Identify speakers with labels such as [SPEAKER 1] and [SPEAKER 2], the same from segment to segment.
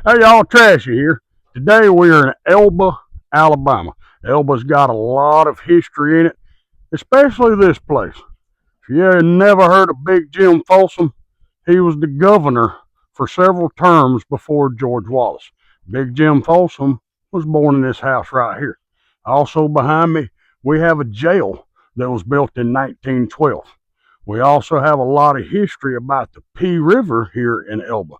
[SPEAKER 1] Hey y'all, Trashy here. Today we're in Elba, Alabama. Elba's got a lot of history in it, especially this place. If you have never heard of Big Jim Folsom, he was the governor for several terms before George Wallace. Big Jim Folsom was born in this house right here. Also behind me, we have a jail that was built in 1912. We also have a lot of history about the Pea River here in Elba.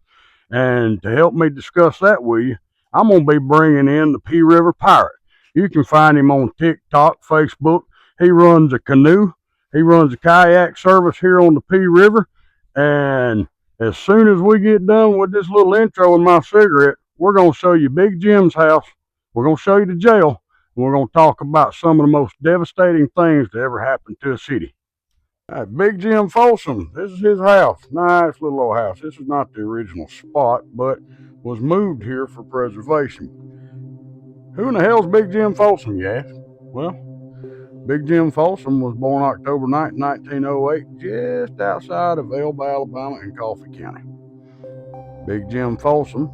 [SPEAKER 1] And to help me discuss that with you, I'm going to be bringing in the Pea River Pirate. You can find him on TikTok, Facebook. He runs a canoe. He runs a kayak service here on the Pea River. And as soon as we get done with this little intro and my cigarette, we're going to show you Big Jim's house. We're going to show you the jail. And we're going to talk about some of the most devastating things that ever happened to a city. All right, Big Jim Folsom, this is his house. Nice little old house. This is not the original spot, but was moved here for preservation. Who in the hell's Big Jim Folsom, you ask? Well, Big Jim Folsom was born October 9, 1908, just outside of Elba, Alabama in Coffee County. Big Jim Folsom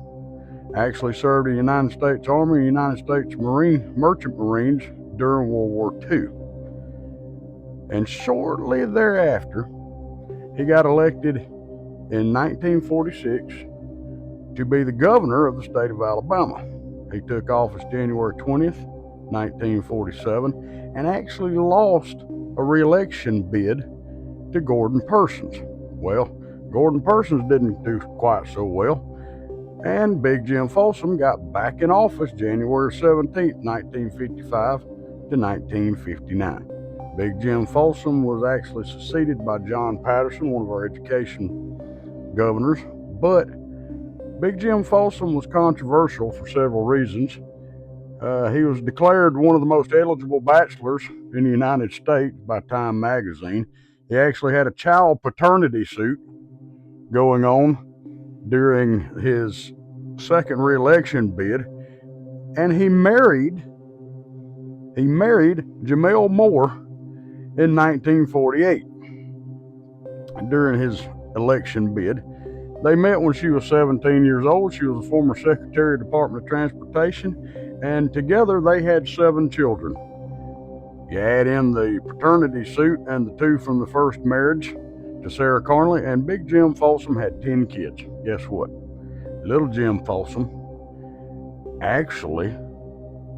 [SPEAKER 1] actually served in the United States Army and United States Merchant Marines during World War II. And shortly thereafter, he got elected in 1946 to be the governor of the state of Alabama. He took office January 20th, 1947, and actually lost a re-election bid to Gordon Persons. Well, Gordon Persons didn't do quite so well, and Big Jim Folsom got back in office January 17th, 1955 to 1959. Big Jim Folsom was actually succeeded by John Patterson, one of our education governors, but Big Jim Folsom was controversial for several reasons. He was declared one of the most eligible bachelors in the United States by Time magazine. He actually had a child paternity suit going on during his second re-election bid, and he married Jamel Moore in 1948 during his election bid. They met when she was 17 years old. She was a former Secretary of the Department of Transportation, and together they had 7 children. You add in the paternity suit and the 2 from the first marriage to Sarah Carnley, and Big Jim Folsom had 10 kids. Guess what? Little Jim Folsom actually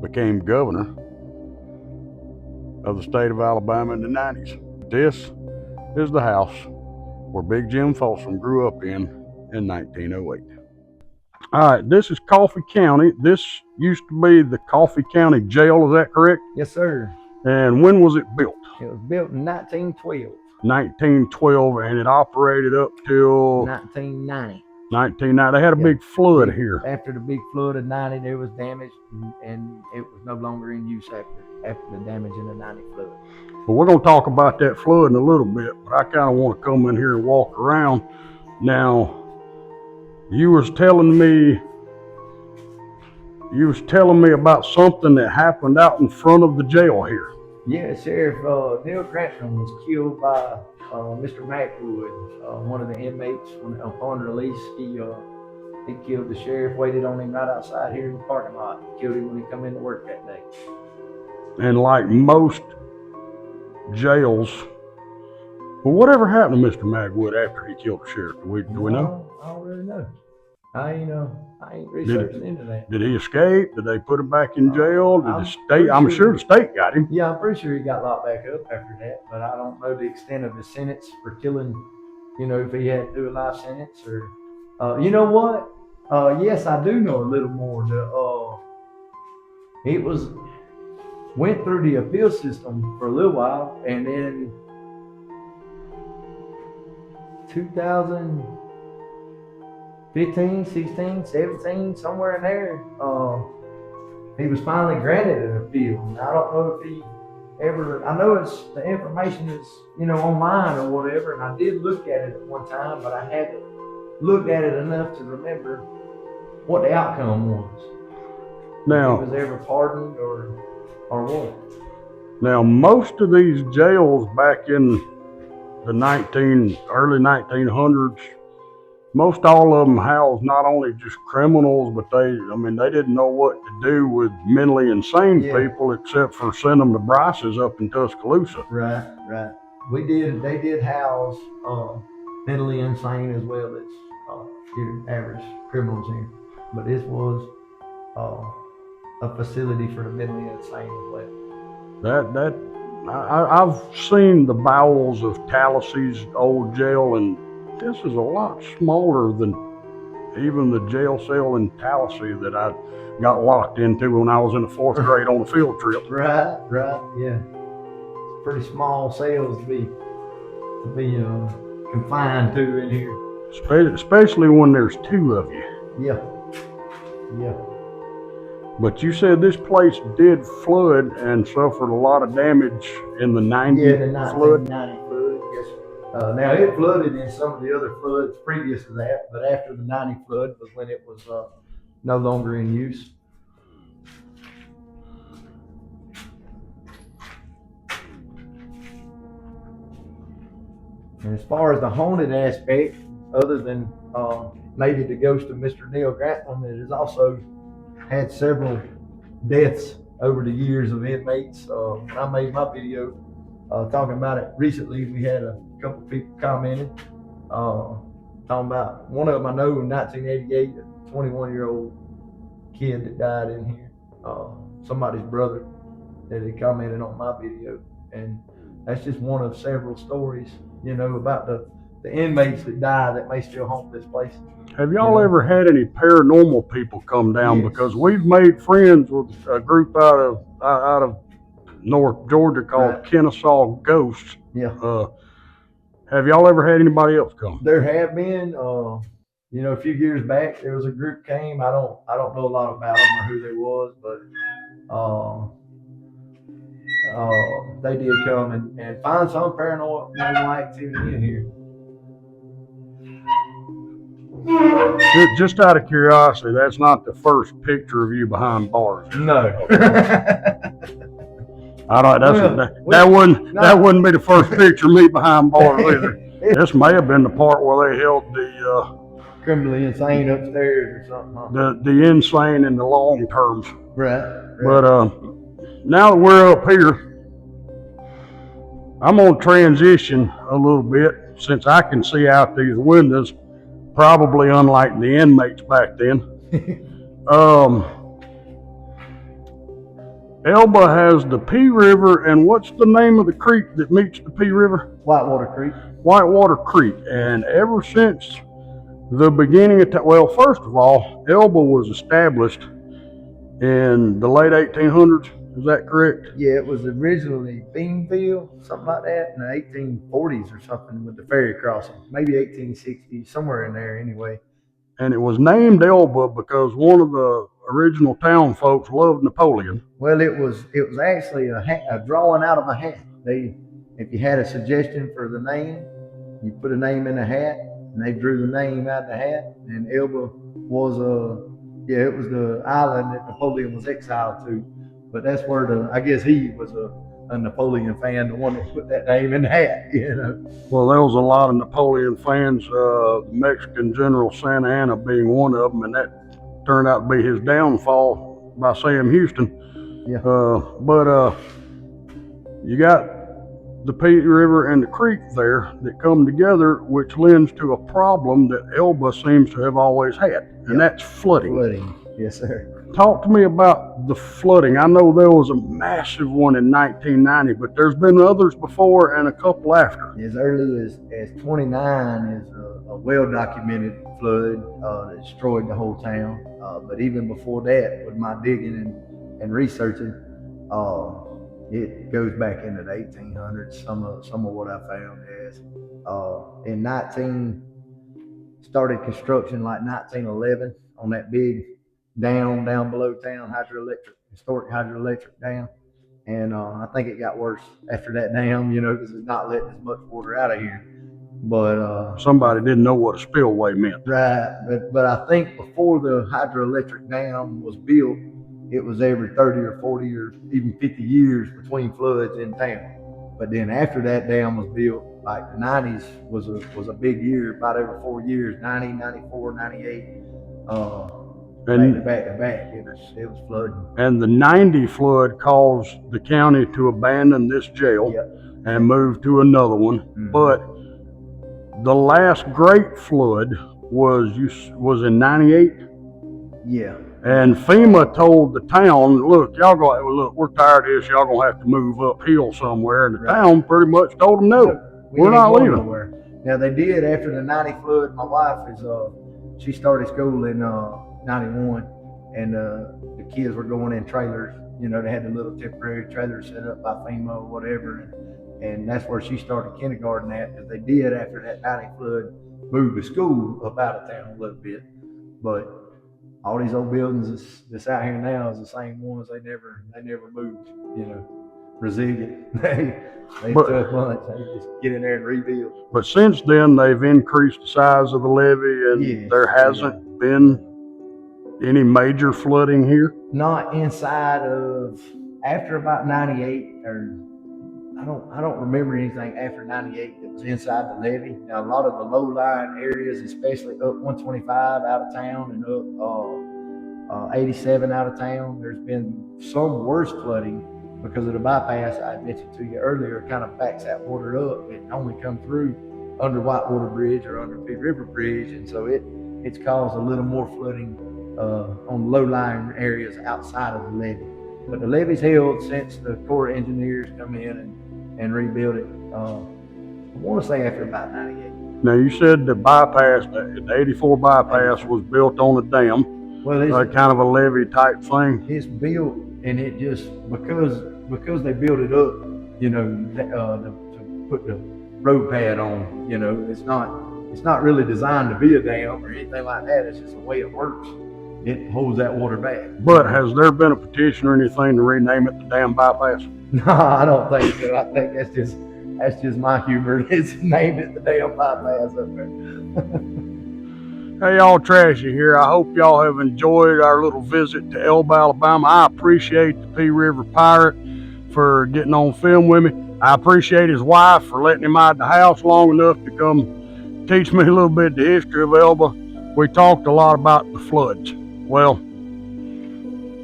[SPEAKER 1] became governor of the state of Alabama in the 90s. This is the house where Big Jim Folsom grew up in 1908. All right, this is Coffee County. This used to be the Coffee County Jail, is that correct?
[SPEAKER 2] Yes, sir.
[SPEAKER 1] And when was it built?
[SPEAKER 2] It was built in 1912.
[SPEAKER 1] 1912, and it operated up till
[SPEAKER 2] 1990.
[SPEAKER 1] 1990. They had a big flood here.
[SPEAKER 2] After the big flood of 90, there was damage, and it was no longer in use after the damage in the 90 flood.
[SPEAKER 1] But we're going to talk about that flood in a little bit, but I kind of want to come in here and walk around. Now, you was telling me about something that happened out in front of the jail here.
[SPEAKER 2] Yeah, Sheriff Neil Cranston was killed by Mr. Macwood, one of the inmates. Upon release, he killed the sheriff, waited on him right outside here in the parking lot, killed him when he come into work that day.
[SPEAKER 1] And like most jails, well, whatever happened to Mr. Magwood after he killed the sheriff? Do we know?
[SPEAKER 2] I don't really know. I ain't researching into that.
[SPEAKER 1] Did he escape? Did they put him back in jail? Did the state? I'm sure the state got him.
[SPEAKER 2] Yeah, I'm pretty sure he got locked back up after that, but I don't know the extent of his sentence for killing. If he had to do a life sentence or, you know what? Yes, I do know a little more. It went through the appeal system for a little while, and then 2015, 16, 17, somewhere in there, he was finally granted an appeal. And I don't know if he ever, I know the information is, online or whatever, and I did look at it at one time, but I haven't looked at it enough to remember what the outcome was.
[SPEAKER 1] Now,
[SPEAKER 2] if he was ever pardoned or what.
[SPEAKER 1] Now, most of these jails back in the early 1900s, most all of them housed not only just criminals, but they didn't know what to do with mentally insane people except for send them to Bryce's up in Tuscaloosa.
[SPEAKER 2] Right, right. They did house mentally insane as well as your average criminals here, but this was a facility for the mentally insane as well.
[SPEAKER 1] I've seen the bowels of Tallahassee old jail, and this is a lot smaller than even the jail cell in Tallahassee that I got locked into when I was in the 4th grade on a field trip.
[SPEAKER 2] Right, yeah. It's pretty small cells to be confined to in here.
[SPEAKER 1] Especially when there's 2 of you.
[SPEAKER 2] Yeah.
[SPEAKER 1] But you said this place did flood and suffered a lot of damage in the 90
[SPEAKER 2] flood. Yeah, the 1990
[SPEAKER 1] flood.
[SPEAKER 2] Yes. Now it flooded in some of the other floods previous to that, but after the 90 flood was when it was no longer in use. And as far as the haunted aspect, other than maybe the ghost of Mr. Neil Grantham, it has also had several deaths over the years of inmates. When I made my video talking about it recently, we had a couple people commenting, talking about one of them I know in 1988, a 21-year-old kid that died in here, somebody's brother that had commented on my video. And that's just one of several stories, about the inmates that die that may still haunt this place.
[SPEAKER 1] Have y'all ever had any paranormal people come down?
[SPEAKER 2] Yes.
[SPEAKER 1] Because we've made friends with a group out of North Georgia called Kennesaw Ghosts.
[SPEAKER 2] Yeah.
[SPEAKER 1] Have y'all ever had anybody else come?
[SPEAKER 2] There have been. A few years back there was a group came. I don't know a lot about them or who they was, but they did come and find some paranormal activity in here.
[SPEAKER 1] Just out of curiosity, that's not the first picture of you behind bars.
[SPEAKER 2] No.
[SPEAKER 1] All right, that wouldn't be the first picture of me behind bars either. This may have been the part where they held the
[SPEAKER 2] criminally insane upstairs or something. Huh?
[SPEAKER 1] The insane in the long terms.
[SPEAKER 2] Right.
[SPEAKER 1] But now that we're up here, I'm gonna transition a little bit since I can see out these windows, probably unlike the inmates back then. Elba has the Pea River, and what's the name of the creek that meets the Pea River?
[SPEAKER 2] Whitewater Creek.
[SPEAKER 1] Whitewater Creek. And ever since the beginning of first of all, Elba was established in the late 1800s. Is that correct?
[SPEAKER 2] Yeah, it was originally Beanfield, something like that, in the 1840s or something with the ferry crossing. Maybe 1860, somewhere in there anyway.
[SPEAKER 1] And it was named Elba because one of the original town folks loved Napoleon.
[SPEAKER 2] Well, it was actually a drawing out of a hat. If you had a suggestion for the name, you put a name in a hat, and they drew the name out of the hat. And Elba was it was the island that Napoleon was exiled to. But that's where I guess he was a Napoleon fan, the one that put that name in the hat,
[SPEAKER 1] Well, there was a lot of Napoleon fans, the Mexican General Santa Anna being one of them, and that turned out to be his downfall by Sam Houston.
[SPEAKER 2] Yeah.
[SPEAKER 1] But you got the Pea River and the creek there that come together, which lends to a problem that Elba seems to have always had, and that's flooding.
[SPEAKER 2] Flooding, yes, sir.
[SPEAKER 1] Talk to me about the flooding. I know there was a massive one in 1990, but there's been others before and a couple after.
[SPEAKER 2] As early as 29 is a well-documented flood that destroyed the whole town. But even before that, with my digging and researching, it goes back into the 1800s. Some of what I found is started construction like 1911 on that big down below town historic hydroelectric dam, and I think it got worse after that dam, because it's not letting as much water out of here. But
[SPEAKER 1] somebody didn't know what a spillway meant.
[SPEAKER 2] Right, but I think before the hydroelectric dam was built, it was every 30 or 40 or even 50 years between floods in town. But then after that dam was built, like the 90s was a big year, about every 4 years, 90, 94, 98.
[SPEAKER 1] And
[SPEAKER 2] back to back. It was flooding.
[SPEAKER 1] And the 90 flood caused the county to abandon this jail and move to another one. But the last great flood was in 98.
[SPEAKER 2] Yeah.
[SPEAKER 1] And FEMA told the town, look, we're tired of this. Y'all gonna have to move uphill somewhere. And the town pretty much told them, no, we're not leaving.
[SPEAKER 2] Nowhere. Now they did after the 90 flood. My wife she started school in 91, and the kids were going in trailers. You know, they had the little temporary trailers set up by FEMA or whatever, and that's where she started kindergarten at. Because they did after that 90 flood move to school up out of town a little bit, but all these old buildings that's out here now is the same ones. They never moved. You know, resilient. They tough bunch. They just get in there and rebuild.
[SPEAKER 1] But since then, they've increased the size of the levee, and there hasn't been any major flooding here.
[SPEAKER 2] Not inside of after about 98, or I don't remember anything after 98 that was inside the levee. Now a lot of the low-lying areas, especially up 125 out of town and up 87 out of town, there's been some worse flooding because of the bypass I mentioned to you earlier. Kind of backs that water up. It only come through under Whitewater Bridge or under Pea River Bridge, and so it's caused a little more flooding on low-lying areas outside of the levee. But the levee's held since the Corps of Engineers come in and rebuilt it. I want to say after about 98.
[SPEAKER 1] Now you said the bypass, the 84 bypass was built on a dam.
[SPEAKER 2] Well, it's
[SPEAKER 1] kind of a levee type thing.
[SPEAKER 2] It's built, and it just because they built it up, you know, to put the road pad on. You know, it's not really designed to be a dam or anything like that. It's just the way it works. It holds that water back.
[SPEAKER 1] But has there been a petition or anything to rename it the dam bypass?
[SPEAKER 2] No, I don't think so. I think that's just my humor. It's named it the dam bypass up there.
[SPEAKER 1] Hey y'all, Trashy here. I hope y'all have enjoyed our little visit to Elba, Alabama. I appreciate the Pea River Pirate for getting on film with me. I appreciate his wife for letting him out of the house long enough to come teach me a little bit of the history of Elba. We talked a lot about the floods. Well,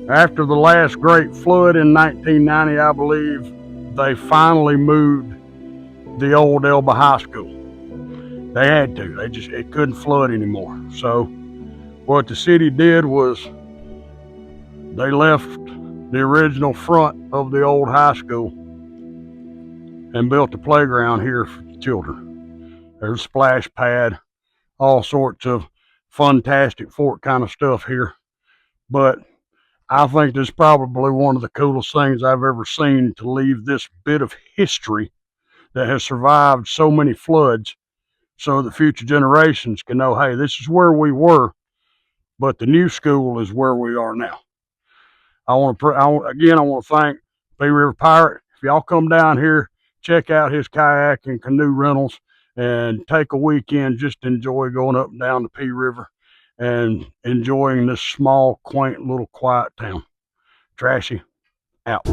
[SPEAKER 1] after the last great flood in 1990, I believe, they finally moved the old Elba High School. They had to. It couldn't flood anymore. So what the city did was they left the original front of the old high school and built a playground here for children. There's a splash pad, all sorts of fantastic fort kind of stuff here. But I think this is probably one of the coolest things I've ever seen, to leave this bit of history that has survived so many floods, so that future generations can know, hey, this is where we were, but the new school is where we are now. I want to thank Pea River Pirate. If y'all come down here, check out his kayak and canoe rentals, and take a weekend just to enjoy going up and down the Pea River and enjoying this small, quaint, little quiet town. Trashy, out.